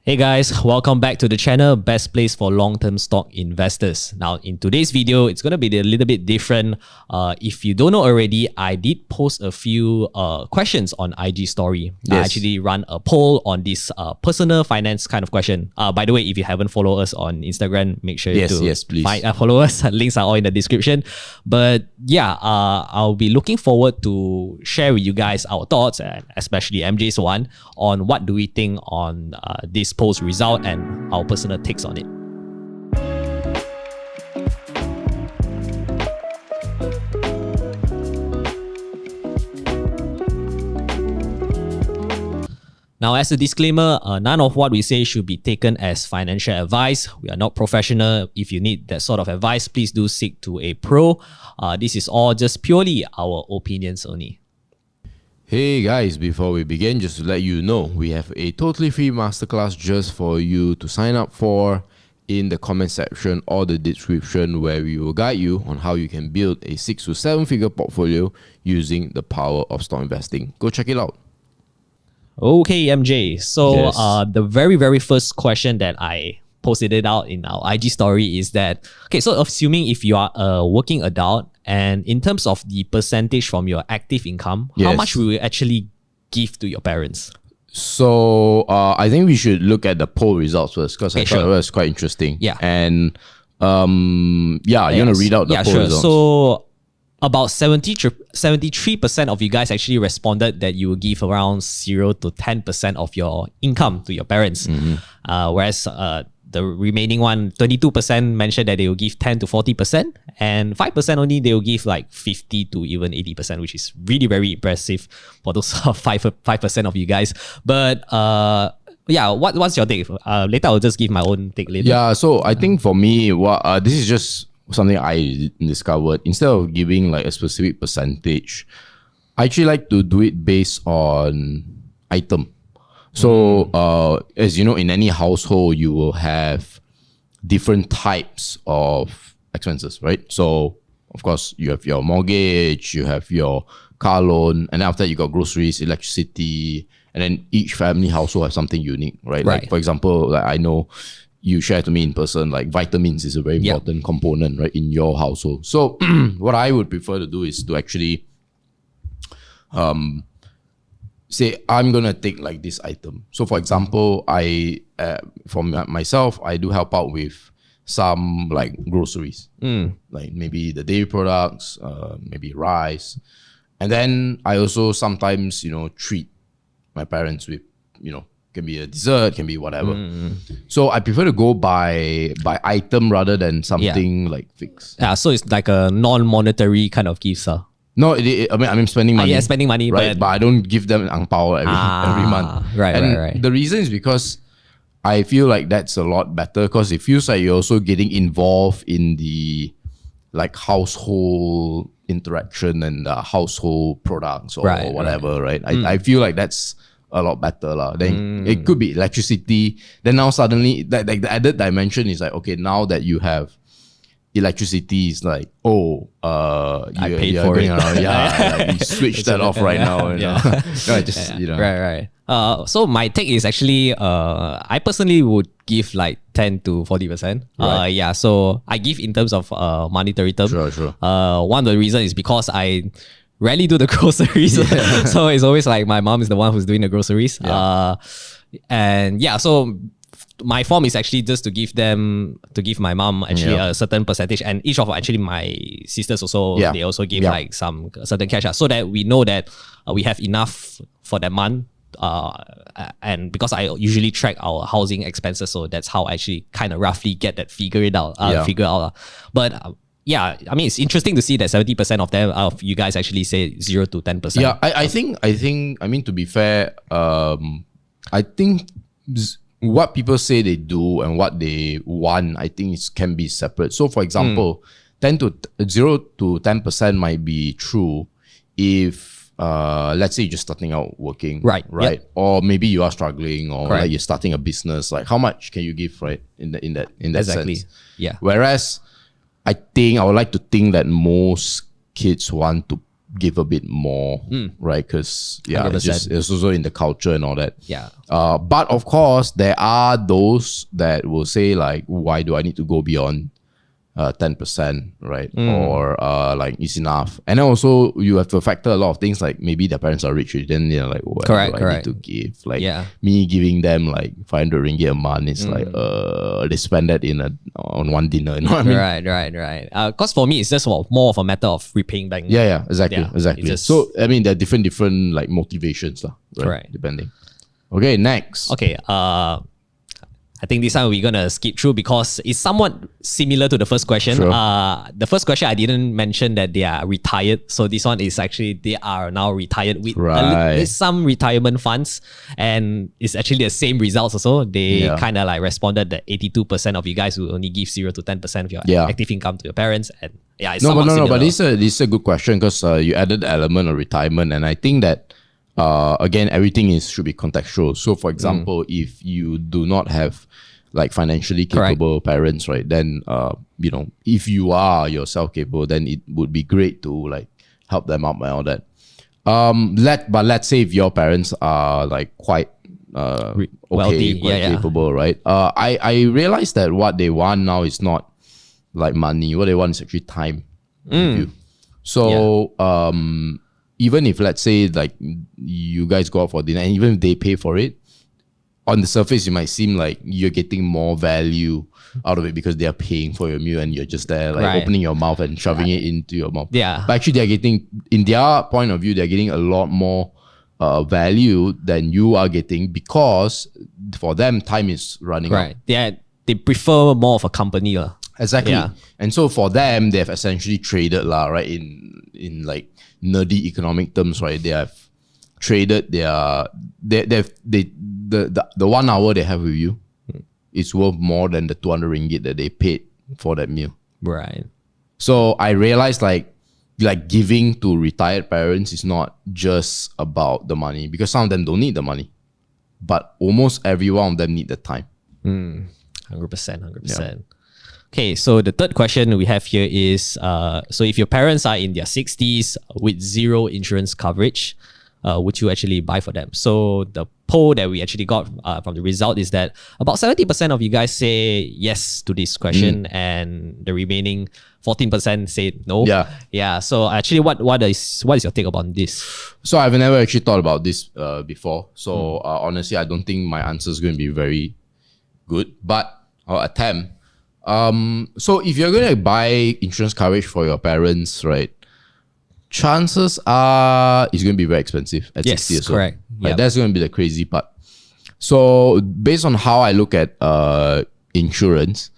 Hey guys, welcome back to the channel, best place for long-term stock investors. Now in today's video, it's going to be a little bit different. If you don't know already, I did post a few questions on IG story. Yes. I actually run a poll on this personal finance kind of question. By the way, if you haven't followed us on Instagram, make sure to follow us. Links are all in the description. But yeah, I'll be looking forward to share with you guys our thoughts, and especially MJ's one, on what do we think on this post result and our personal takes on it. Now, as a disclaimer, none of what we say should be taken as financial advice. We are not professional. If you need that sort of advice, please do seek to a pro. This is all just purely our opinions only. Hey guys, before we begin, just to let you know, we have a totally free masterclass just for you to sign up for in the comment section or the description, where we will guide you on how you can build a 6 to 7 figure portfolio using the power of stock investing. Go check it out. Okay, MJ. So Yes. The very first question that I posted it out in our IG story is that, okay, so assuming if you are a working adult, and in terms of the percentage from your active income, how Yes. much will you actually give to your parents? So I think we should look at the poll results first, because I thought it was quite interesting. Yeah. And you want to read out the poll results? So about 73% of you guys actually responded that you will give around 0 to 10% of your income to your parents. Whereas the remaining one, 22% mentioned that they will give 10 to 40%, and 5% only they will give like 50 to even 80%, which is really very impressive for those 5% of you guys. But yeah, what's your take? Later I'll just give my own take later. Yeah, so I think for me, this is just something I discovered. Instead of giving like a specific percentage, I actually like to do it based on item. So as you know, in any household, you will have different types of expenses, right? So of course, you have your mortgage, you have your car loan, and after that you got groceries, electricity, and then each family household has something unique, right? Like for example, like I know you shared to me in person, like vitamins is a very important component, right, in your household. So what I would prefer to do is to actually say, I'm going to take like this item. So for example, for myself, I do help out with some like groceries, like maybe the dairy products, maybe rice. And then I also sometimes, treat my parents with, can be a dessert, can be whatever. So I prefer to go by item rather than something like fixed. Yeah, so it's like a non-monetary kind of gifts. No, I'm spending money. Yeah, spending money, right? But I don't give them an ang pao every month. Right. The reason is because I feel like that's a lot better, because it feels like you're also getting involved in the like household interaction and the household products or whatever, right? I feel like that's a lot better. Then it could be electricity. Then now suddenly, like the added dimension is like, okay, now that you have electricity, is like, I paid for it. Like, you switch that off right now. Right. So my take is actually, I personally would give like 10 to 40%. Yeah, so I give in terms of monetary term. Sure. One of the reasons is because I rarely do the groceries. So it's always like my mom is the one who's doing the groceries. And yeah, so my form is actually just to give my mom actually a certain percentage, and each of actually my sisters also, they also give like some certain cash, so that we know that we have enough for that month. And because I usually track our housing expenses, so that's how I actually kind of roughly get that figure out. But yeah, I mean, it's interesting to see that 70% of you guys actually say 0 to 10%. Yeah, I think, I mean, to be fair, I think what people say they do and what they want, I think can be separate. So for example, 0 to 10% might be true if let's say you're just starting out working, right? Yep. Or maybe you are struggling, or like you're starting a business. Like, how much can you give, right? In that sense. Yeah. Whereas I would like to think that most kids want to give a bit more, right? Because it's also in the culture and all that. Yeah. But of course, there are those that will say like, why do I need to go beyond 10%, right? Or like it's enough. And then also you have to factor a lot of things like maybe their parents are rich, then they're like, what do I need to give? Like me giving them like 500 ringgit a month is like they spend that on one dinner, you know what I mean? Right. Because for me it's just more of a matter of repaying back. Exactly. So I mean there are different like motivations, right? Depending. Okay, next. Okay, I think this time we're gonna skip through because it's somewhat similar to the first question. Sure. The first question I didn't mention that they are retired. So this one is actually they are now retired with some retirement funds, and it's actually the same results also. They kind of like responded that 82% of you guys will only give 0 to 10% of your active income to your parents, and it's similar. But this is a good question because you added the element of retirement, and I think that again, everything should be contextual. So for example, if you do not have like financially capable parents, right, then if you are yourself capable, then it would be great to like help them out and all that. But let's say if your parents are like quite wealthy, quite capable, right? I realized that what they want now is not like money. What they want is actually time with you. So even if let's say like you guys go out for dinner and even if they pay for it, on the surface it might seem like you're getting more value out of it because they are paying for your meal and you're just there like opening your mouth and shoving it into your mouth. But actually they're getting, in their point of view, they're getting a lot more value than you are getting because for them time is running out. They prefer more of a company. Exactly. And so for them, they've essentially traded right in like nerdy economic terms, right? They have traded the 1 hour they have with you is worth more than the 200 ringgit that they paid for that meal. Right. So I realized like giving to retired parents is not just about the money because some of them don't need the money, but almost every one of them need the time. 100%. Okay, so the third question we have here is, so if your parents are in their 60s with zero insurance coverage, would you actually buy for them? So the poll that we actually got from the result is that about 70% of you guys say yes to this question, and the remaining 14% say no. So actually, what is your take about this? So I've never actually thought about this before. So honestly, I don't think my answer is going to be very good, but I'll attempt. So if you're going to buy insurance coverage for your parents, right, chances are it's going to be very expensive at 60 years old. Correct. Right? That's going to be the crazy part. So based on how I look at insurance,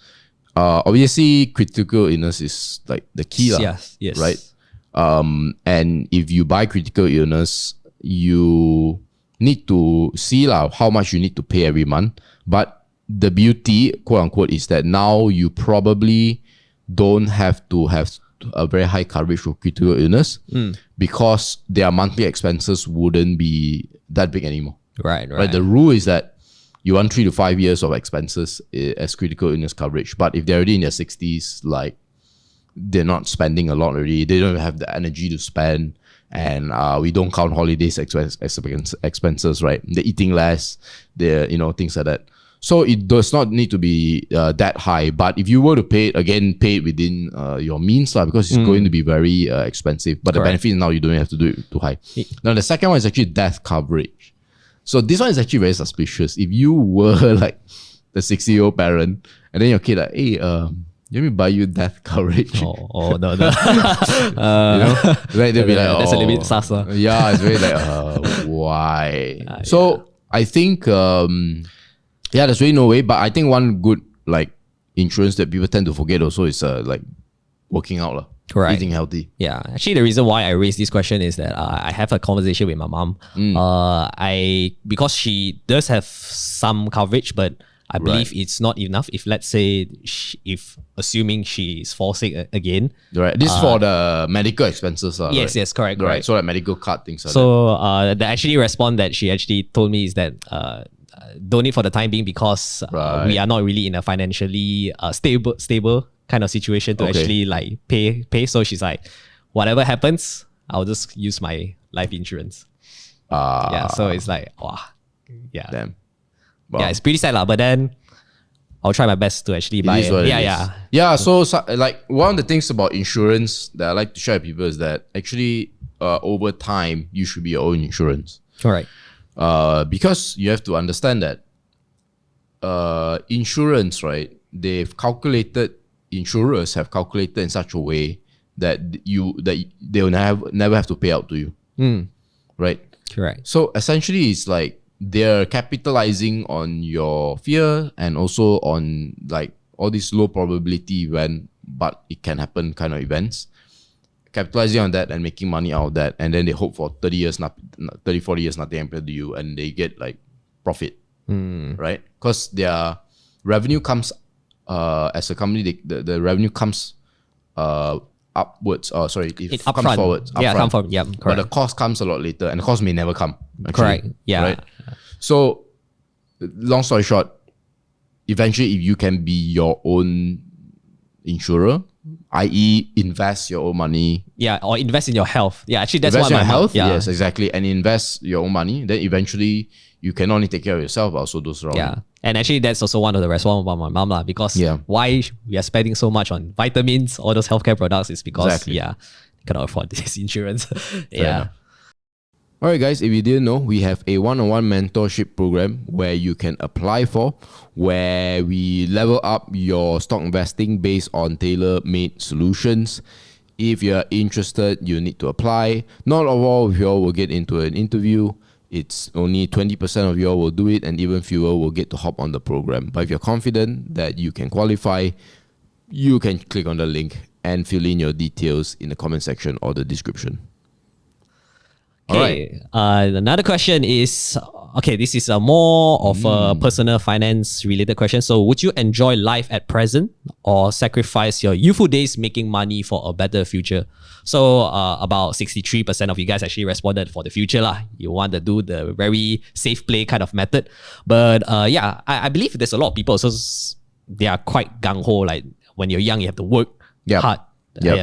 obviously critical illness is like the key, right? And if you buy critical illness, you need to see how much you need to pay every month. But the beauty, quote unquote, is that now you probably don't have to have a very high coverage for critical illness because their monthly expenses wouldn't be that big anymore. Right. The rule is that you want 3 to 5 years of expenses as critical illness coverage. But if they're already in their 60s, like they're not spending a lot already, they don't have the energy to spend, and we don't count holidays expenses, right? They're eating less, they're things like that. So it does not need to be that high. But if you were to pay it within your means, because it's going to be very expensive. But the benefit is now you don't have to do it too high. Now, the second one is actually death coverage. So this one is actually very suspicious. If you were like the 60-year-old parent and then your kid like, hey, let me buy you death coverage. No. Right? They'll be like, that's a little bit sus. Yeah, it's very like, why? So I think... there's really no way. But I think one good like insurance that people tend to forget also is like working out, eating healthy. Yeah, actually the reason why I raised this question is that I have a conversation with my mom. Because she does have some coverage, but I believe it's not enough. If let's say if assuming she fall sick again, right? This is for the medical expenses, yes, right? Yes, correct. Right. So like medical card things. So the actually response that she actually told me is that don't need for the time being because we are not really in a financially stable kind of situation to actually like pay. So she's like, whatever happens, I'll just use my life insurance. Yeah, so it's like, wow. Yeah. Damn. Wow. Yeah, it's pretty sad, but then I'll try my best to actually buy it. Yeah, so like one of the things about insurance that I like to share with people is that actually over time, you should be your own insurance. All right. Because you have to understand that insurance, right? Insurers have calculated in such a way that they'll never have to pay out to you. Right? Correct. So essentially it's like they're capitalizing on your fear and also on like all these low probability event, but it can happen kind of events. Capitalizing on that and making money out of that, and then they hope for 30 years, 40 years, nothing happened to you, and they get like profit, right? Because their revenue comes as a company, the revenue comes upwards. It comes forwards. Come forward. Yeah, correct. But the cost comes a lot later, and the cost may never come. Actually, correct. Yeah. Right. So, long story short, eventually, if you can be your own insurer, i.e., invest your own money. Yeah, or invest in your health. Yeah, actually, that's invest what in your health. Yeah. Yes, exactly, and invest your own money. Then eventually, you can not only take care of yourself, but also those around. Yeah, and actually, that's also one of the response about my mom because why we are spending so much on vitamins, all those healthcare products is because you cannot afford this insurance. Yeah. Alright guys, if you didn't know, we have a one-on-one mentorship program where you can apply for, where we level up your stock investing based on tailor-made solutions. If you're interested, you need to apply. Not all of you all will get into an interview. It's only 20% of you all will do it, and even fewer will get to hop on the program. But if you're confident that you can qualify, you can click on the link and fill in your details in the comment section or the description. Okay. Another question is, this is a more of a personal finance related question. So would you enjoy life at present or sacrifice your youthful days making money for a better future? So about 63% of you guys actually responded for the future lah. You want to do the very safe play kind of method. But I believe there's a lot of people, so they are quite gung-ho. Like when you're young, you have to work hard.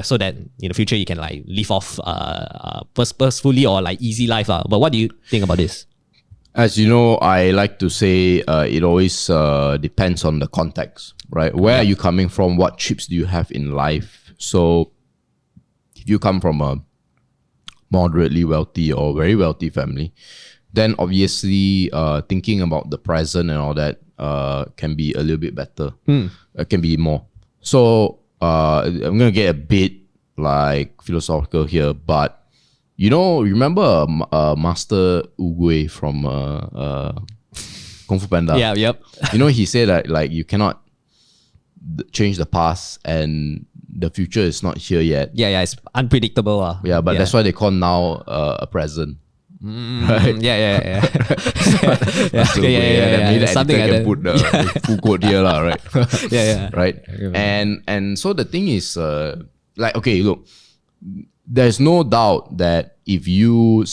So that in the future you can like live off purposefully or like easy life. But what do you think about this? As you know, I like to say it always depends on the context, right? Where are you coming from? What chips do you have in life? So if you come from a moderately wealthy or very wealthy family, then obviously thinking about the present and all that can be a little bit better. Can be more. So I'm going to get a bit like philosophical here, but remember Master Ugui from Kung Fu Panda? Yeah, yep. He said that like you cannot change the past and the future is not here yet. Yeah, it's unpredictable. But that's why they call now a present. Right? Yeah. Maybe the editor can put the full quote here, right? Yeah. Right. And so the thing is, look, there's no doubt that if you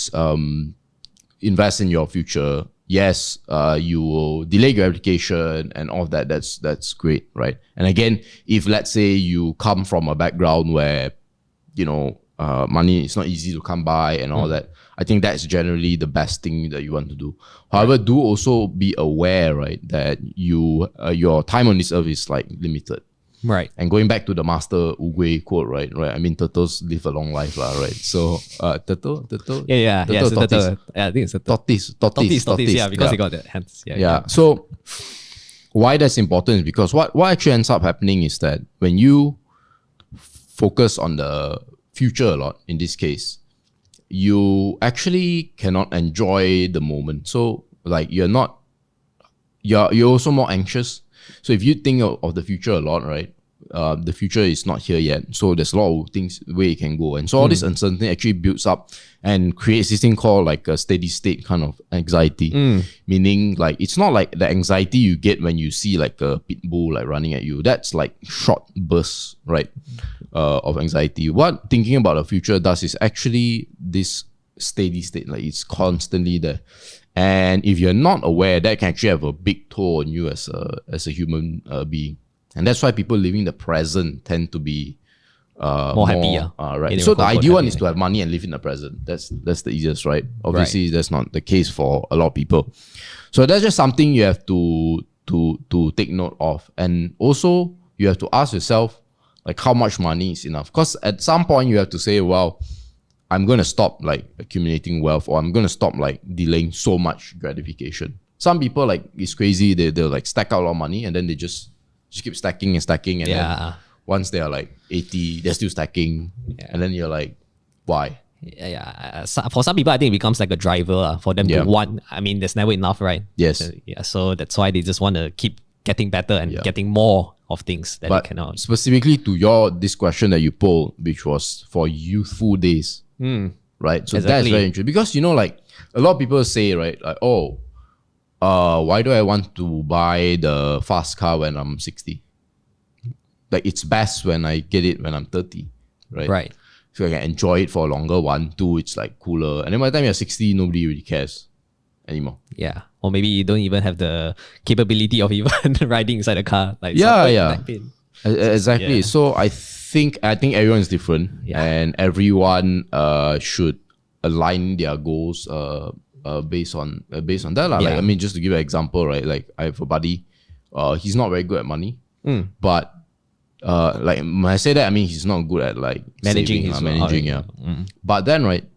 invest in your future, yes, you will delay your application and all of that. That's great, right? And again, if let's say you come from a background where money is not easy to come by and all that, I think that's generally the best thing that you want to do. However, do also be aware, right, that your time on this earth is like limited. Right. And going back to the Master Ugui quote, right? I mean, turtles live a long life, right? So, turtle? Yeah. Turtle. I think it's a tortoise. Yeah, because they got the hands. Yeah. So, why that's important is because what actually ends up happening is that when you focus on the future a lot, in this case, you actually cannot enjoy the moment. So like you're also more anxious. So if you think of the future a lot, right? The future is not here yet. So there's a lot of things where it can go. And so all this uncertainty actually builds up and creates this thing called like a steady state kind of anxiety. Meaning like, it's not like the anxiety you get when you see like a pit bull like running at you. That's like short bursts, right? Of anxiety. What thinking about the future does is actually this steady state, like it's constantly there. And if you're not aware, that can actually have a big toll on you as a human being. And that's why people living the present tend to be more happy. Right. So the ideal one is to have money and live in the present. That's the easiest, right? Obviously, that's not the case for a lot of people. So that's just something you have to take note of. And also you have to ask yourself, like, how much money is enough? Because at some point you have to say, well, I'm going to stop like accumulating wealth, or I'm going to stop like delaying so much gratification. Some people, like, it's crazy. They'll like stack out a lot of money and then they just keep stacking and stacking. And then once they are like 80, they're still stacking. Yeah. And then you're like, why? For some people, I think it becomes like a driver for them to want. I mean, there's never enough, right? Yes. So that's why they just want to keep getting better and getting more of things that they cannot. Specifically to this question that you pulled, which was for youthful days, right? So that's very interesting, because, you know, like, a lot of people say, right, like, why do I want to buy the fast car when I'm 60? Like, it's best when I get it when I'm 30, right? Right. So I can enjoy it for a longer one. Two, it's like cooler. And then by the time you're 60, nobody really cares anymore. Yeah. Or maybe you don't even have the capability of even riding inside a car. Like, exactly. So I think everyone's different, and everyone should align their goals based on that. Like, I mean, just to give an example, right? Like, I have a buddy, he's not very good at money, but like, when I say that, I mean, he's not good at like managing saving, But then, right,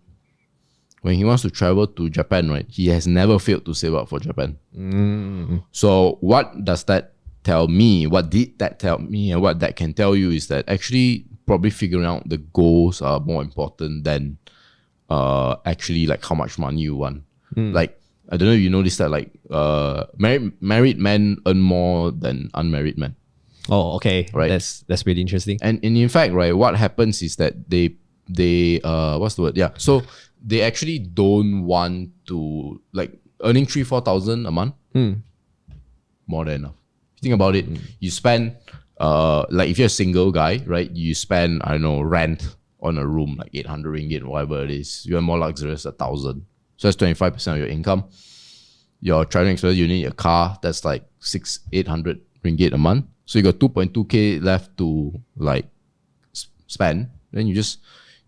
when he wants to travel to Japan, right, he has never failed to save up for Japan. So what does that tell me? What did that tell me? And what that can tell you is that actually probably figuring out the goals are more important than actually like how much money you want. Like, I don't know if you noticed that, like, married men earn more than unmarried men. Oh, okay. Right. That's really interesting. And in fact, right, what happens is that they what's the word? Yeah. So they actually don't want to, like, earning 3,000-4,000 a month, more than enough. Think about it. You spend like, if you're a single guy, right, you spend, I don't know, rent on a room like 800 ringgit, whatever it is. You're more luxurious, 1,000. So that's 25% of your income. Your traveling expenses, you need a car, that's like 600-800 ringgit a month. So you got 2.2k left to like spend. Then you just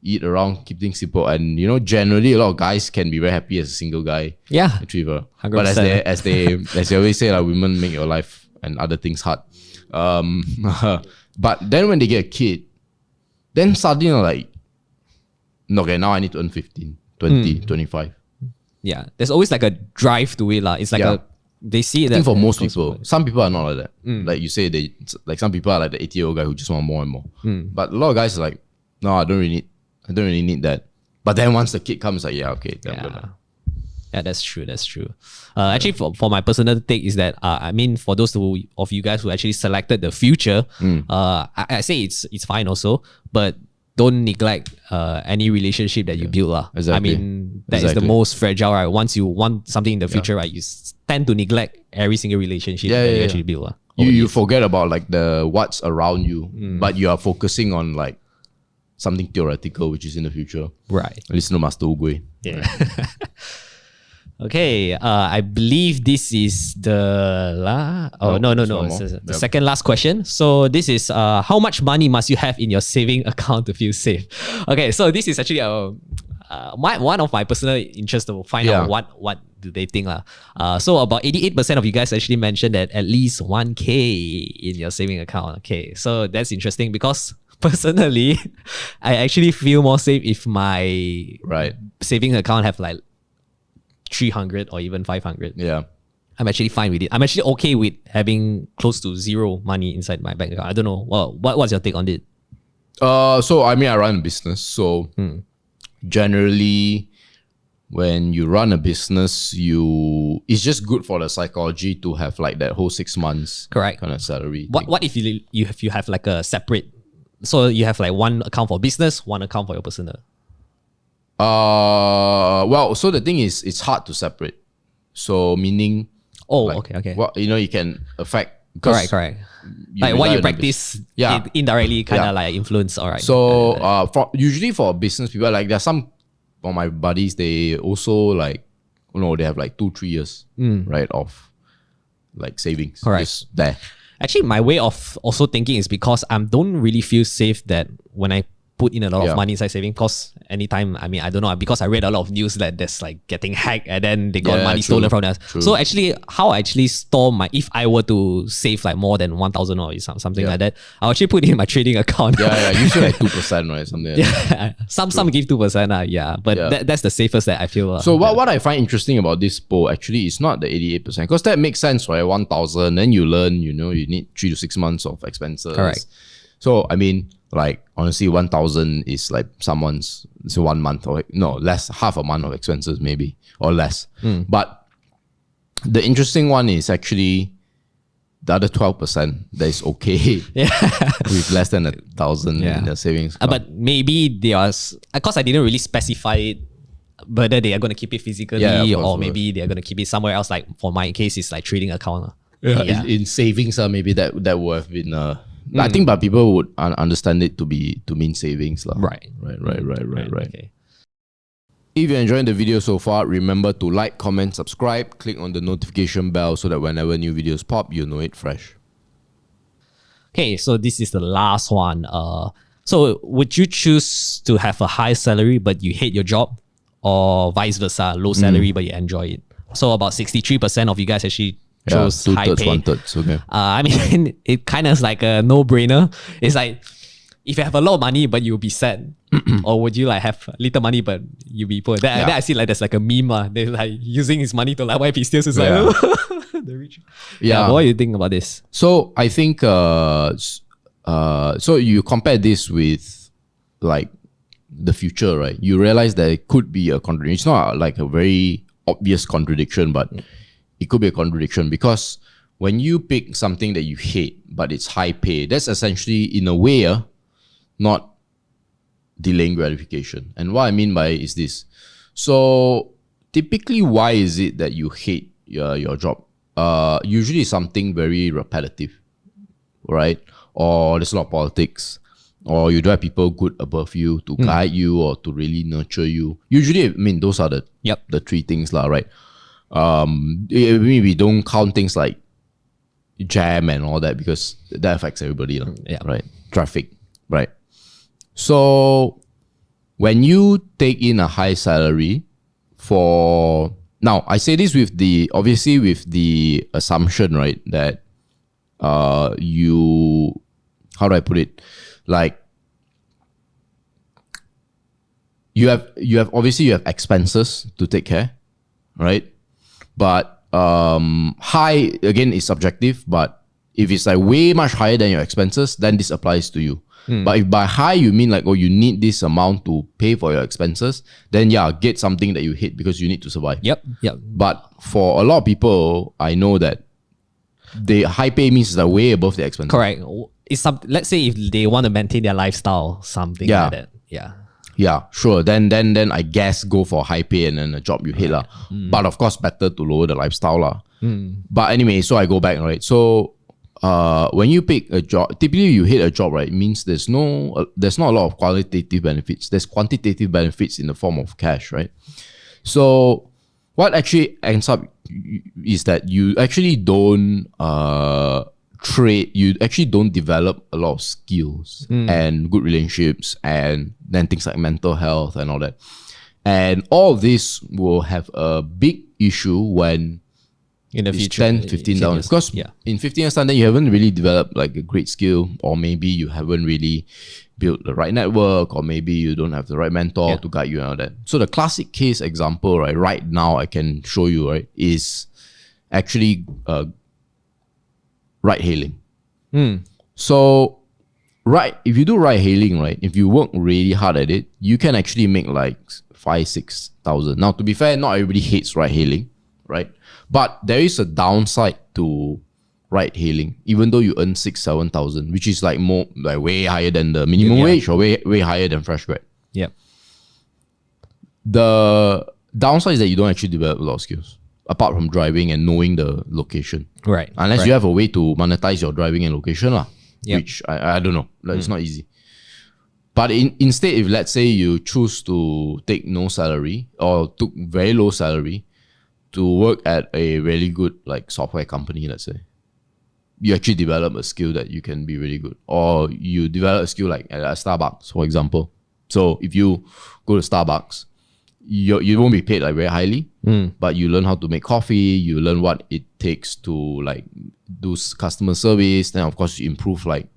eat around, keep things simple. And, you know, generally a lot of guys can be very happy as a single guy. Yeah. Retriever. 100%. But as they always say, like, women make your life and other things hard. But then when they get a kid, then suddenly you're like, okay, now I need to earn 15, 20, 25. Yeah. There's always like a drive to it. It's like they see that. I think for most people, some people are not like that. Like you say, like, some people are like the 80-year-old guy who just want more and more. But a lot of guys are like, no, I don't really need that. But then once the kid comes, like, okay, yeah, that's true. Actually, for my personal take is that I mean, for those of you guys who actually selected the future, I say it's fine also, but don't neglect any relationship that you build. Exactly. I mean, that is the most fragile, right? Once you want something in the future, right, you tend to neglect every single relationship that you actually build. You forget about like the what's around you, but you are focusing on like something theoretical, which is in the future. Right. Listen to Master Ugui. Yeah. Okay, I believe this is the the second last question. So this is how much money must you have in your saving account to feel safe? Okay, so this is actually one of my personal interests to find out what do they think. So about 88% of you guys actually mentioned that at least 1K in your saving account. Okay, so that's interesting because personally, I actually feel more safe if my saving account have like 300 or even 500. Yeah. I'm actually fine with it. I'm actually okay with having close to zero money inside my bank account. I don't know. Well, what's your take on it? So I mean, I run a business. So generally, when you run a business, it's just good for the psychology to have like that whole 6 months correct kind of salary. What if you have like a separate? So you have like one account for business, one account for your personal. Well, so the thing is, it's hard to separate. So meaning, okay. Well, you know, you can affect. Correct. Like what you practice, indirectly kind of like influence. All right. So usually for business people, like there's some of my buddies, they also like, they have like 2-3 years, right, of like savings. Correct. Just there. Actually, my way of also thinking is because I don't really feel safe that when I put in a lot of money inside saving, because anytime, I mean, I don't know, because I read a lot of news that there's like getting hacked and then they got money stolen from us. So actually, how I actually store if I were to save like more than 1,000 or something like that, I'll actually put it in my trading account. Usually like 2%, right? Something like that. Some give 2%, but that's the safest that I feel. So what I find interesting about this poll actually is not the 88%, because that makes sense, right? 1,000, then you learn, you need 3 to 6 months of expenses. Correct. So I mean, like honestly, 1,000 is like someone's 1 month or less, half a month of expenses maybe, or less. But the interesting one is actually the other 12% that is okay with less than 1,000 in their savings account. But maybe they are, because I didn't really specify it, whether they are going to keep it physically or maybe they are going to keep it somewhere else. Like for my case, it's like trading account. In savings, maybe that would have been. I think, but people would understand it to mean savings, Right. Okay. If you're enjoying the video so far, remember to like, comment, subscribe, click on the notification bell so that whenever new videos pop, you know it fresh. Okay, so this is the last one. So would you choose to have a high salary but you hate your job, or vice versa, low salary but you enjoy it? So about 63% of you guys actually chose high pay. 1/3, okay. I mean, it kind of is like a no-brainer. It's like, if you have a lot of money but you'll be sad, or would you like have little money but you'll be poor? Then I see like there's like a meme. They're like using his money to like wipe his tears. It's like, the rich. But what do you think about this? So I think, so you compare this with like the future, right? You realize that it could be a contradiction. It's not like a very obvious contradiction, but it could be a contradiction, because when you pick something that you hate but it's high pay, that's essentially in a way not delaying gratification. And what I mean by it is this. So typically, why is it that you hate your job? Usually something very repetitive, right? Or there's a lot of politics, or you don't have people good above you to guide you or to really nurture you. Usually, I mean, those are the three things, right? We don't count things like jam and all that, because that affects everybody, right? Traffic, right? So when you take in a high salary now I say this with the assumption, right, that how do I put it? Like you have expenses to take care, right? But high, again, is subjective, but if it's like way much higher than your expenses, then this applies to you. But if by high you mean like, you need this amount to pay for your expenses, then get something that you hate because you need to survive. Yep. But for a lot of people, I know that the high pay means like way above the expenses. Correct. It's let's say if they want to maintain their lifestyle, something like that. Yeah, sure. Then I guess go for high pay and then a job you hate. But of course, better to lower the lifestyle. But anyway, so I go back, right? So when you pick a job, typically you hate a job, right? It means there's not a lot of qualitative benefits. There's quantitative benefits in the form of cash, right? So what actually ends up is that you actually don't trade, you actually don't develop a lot of skills and good relationships, and then things like mental health and all that. And all of this will have a big issue when in the future, 10, 15 down. Because in 15 years time, then you haven't really developed like a great skill, or maybe you haven't really built the right network, or maybe you don't have the right mentor to guide you and all that. So the classic case example, right now I can show you, right, is actually ride hailing. So if you do ride hailing, right, if you work really hard at it, you can actually make like 5,000-6,000. Now, to be fair, not everybody hates ride hailing, right? But there is a downside to ride hailing, even though you earn 6,000-7,000, which is like more, like way higher than the minimum wage, or way higher than fresh grad. The downside is that you don't actually develop a lot of skills, apart from driving and knowing the location. Right. Unless you have a way to monetize your driving and location, which I don't know. Like, it's not easy. But instead, if let's say you choose to take no salary or took very low salary to work at a really good like software company, let's say, you actually develop a skill that you can be really good, or you develop a skill like at Starbucks, for example. So if you go to Starbucks, you won't be paid like very highly, but you learn how to make coffee, you learn what it takes to like do customer service. Then of course you improve like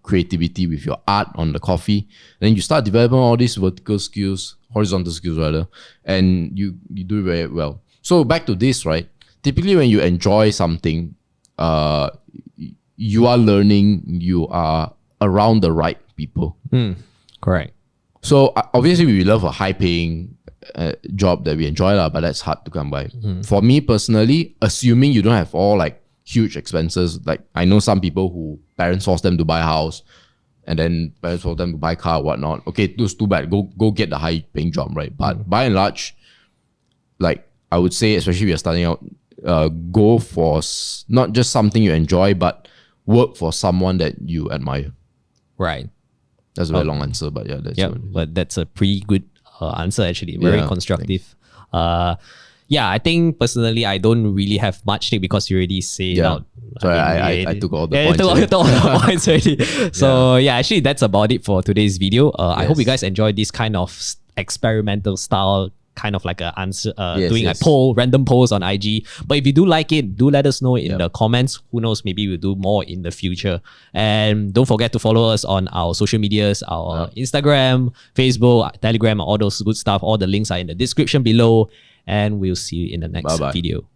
creativity with your art on the coffee. Then you start developing all these vertical skills, horizontal skills rather, and you do it very well. So back to this, right? Typically when you enjoy something, you are learning, you are around the right people. Correct. So obviously we love a high paying job that we enjoy, but that's hard to come by. For me personally, assuming you don't have all like huge expenses, like I know some people who parents force them to buy a house and then parents force them to buy a car or whatnot. Okay, it's too bad. Go get the high paying job, right? But by and large, like I would say, especially if you're starting out, go for not just something you enjoy, but work for someone that you admire. Right. That's a very long answer, but yeah, but that's a pretty good answer actually. Very constructive. I think personally I don't really have much take because you already say out. Sorry, I took all the points. Took all the points already. So actually that's about it for today's video. I hope you guys enjoyed this kind of experimental style, kind of like a answer, doing a poll, random polls on IG. But if you do like it, do let us know in the comments. Who knows, maybe we'll do more in the future. And don't forget to follow us on our social medias, our Instagram, Facebook, Telegram, all those good stuff. All the links are in the description below. And we'll see you in the next video.